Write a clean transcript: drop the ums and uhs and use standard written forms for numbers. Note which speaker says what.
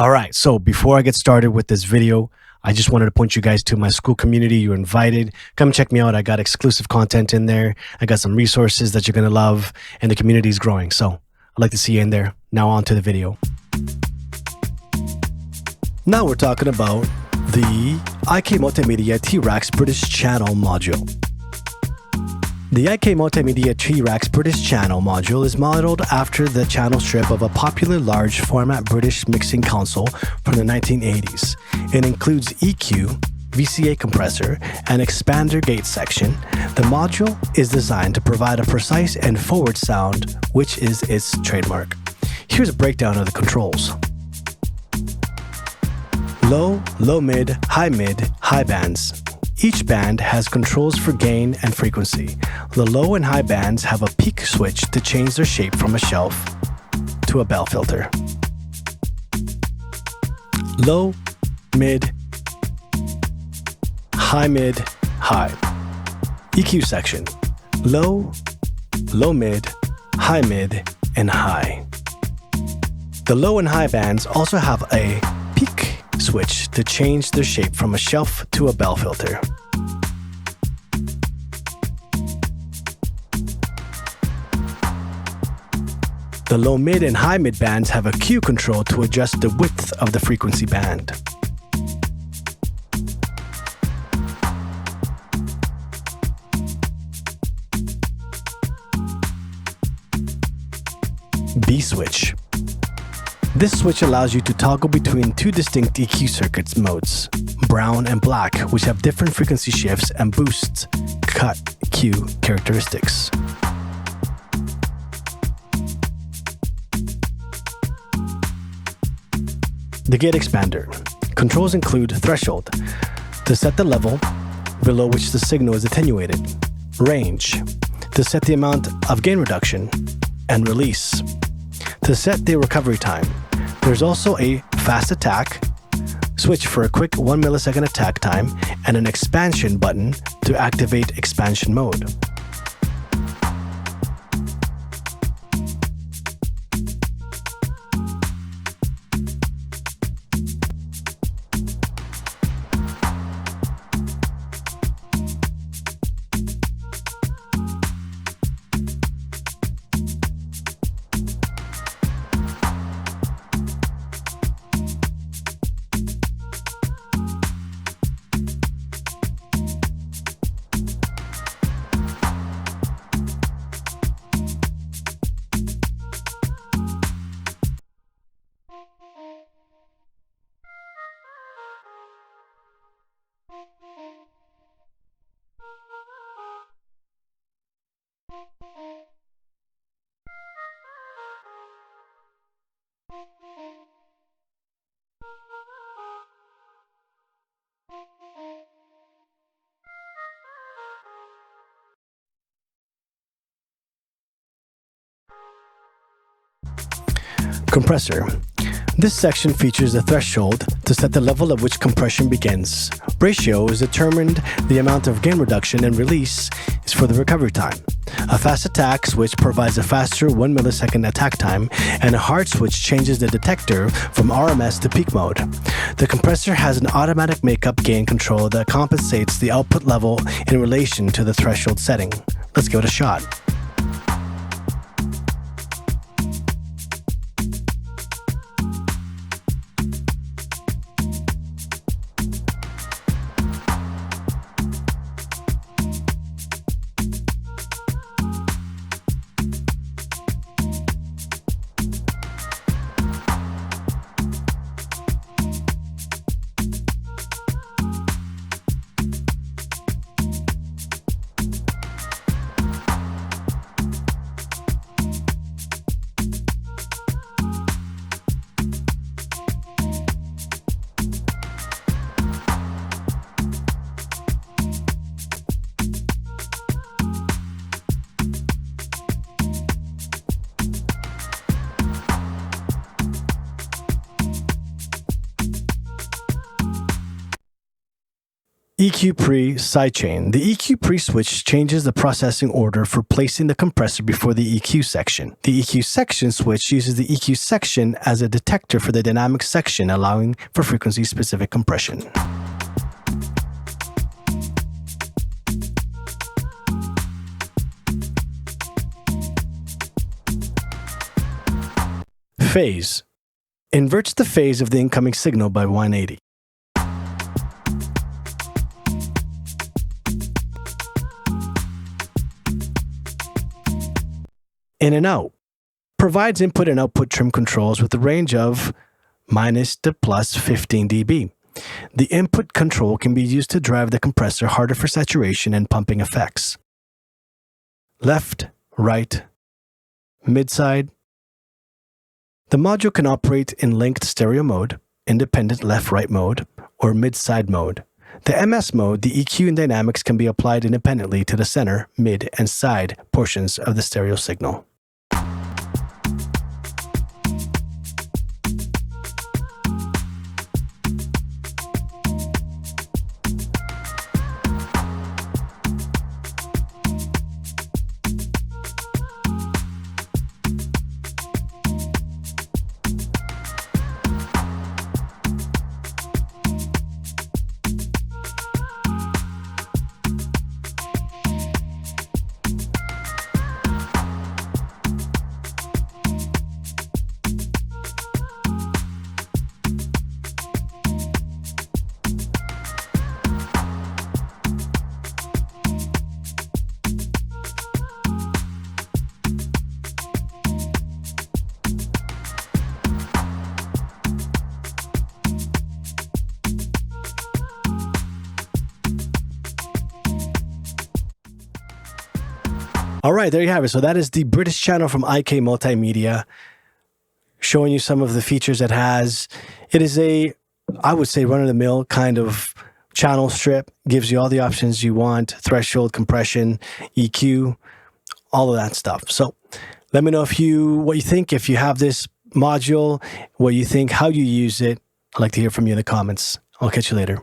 Speaker 1: All right, so before I get started with this video, I just wanted to point you guys to my Skool community. You're invited. Come check me out. I got exclusive content in there. I got some resources that you're going to love, and the community is growing. So I'd like to see you in there. Now on to the video. Now we're talking about the IK Multimedia T-RackS British Channel module. The IK Multimedia T-RackS British Channel module is modeled after the channel strip of a popular large format British mixing console from the 1980s. It includes EQ, VCA compressor, and expander gate section. The module is designed to provide a precise and forward sound, which is its trademark. Here's a breakdown of the controls. Low, low-mid, high bands. Each band has controls for gain and frequency. The low and high bands have a peak switch to change their shape from a shelf to a bell filter. Low, mid, high. EQ section. Low, low-mid, high-mid, and high. The low and high bands also have a peak switch to change their shape from a shelf to a bell filter. The low mid and high mid bands have a Q control to adjust the width of the frequency band. B switch. This switch allows you to toggle between two distinct EQ circuits modes, brown and black, which have different frequency shifts and boost cut Q characteristics. The gate expander. Controls include threshold, to set the level below which the signal is attenuated, range, to set the amount of gain reduction, and release, to set the recovery time. There's also a fast attack switch for a quick 1 millisecond attack time and an expansion button to activate expansion mode. Compressor. This section features a threshold to set the level at which compression begins. Ratio is determined the amount of gain reduction, and release is for the recovery time. A fast attack switch provides a faster 1 millisecond attack time, and a hard switch changes the detector from RMS to peak mode. The compressor has an automatic makeup gain control that compensates the output level in relation to the threshold setting. Let's give it a shot. EQ-to-Sidechain. The EQ pre-switch changes the processing order for placing the compressor before the EQ section. The EQ section switch uses the EQ section as a detector for the dynamic section, allowing for frequency-specific compression. Phase. Inverts the phase of the incoming signal by 180. In and out. Provides input and output trim controls with a range of minus to plus 15 dB. The input control can be used to drive the compressor harder for saturation and pumping effects. Left, right, mid-side. The module can operate in linked stereo mode, independent left-right mode, or mid-side mode. The MS mode, the EQ and dynamics can be applied independently to the center, mid, and side portions of the stereo signal. All right, there you have it. So that is the British channel from IK Multimedia, showing you some of the features it has. It is a, I would say, run-of-the-mill kind of channel strip. Gives you all the options you want, threshold, compression, EQ, all of that stuff. So let me know what you think, if you have this module, what you think, how you use it. I'd like to hear from you in the comments. I'll catch you later.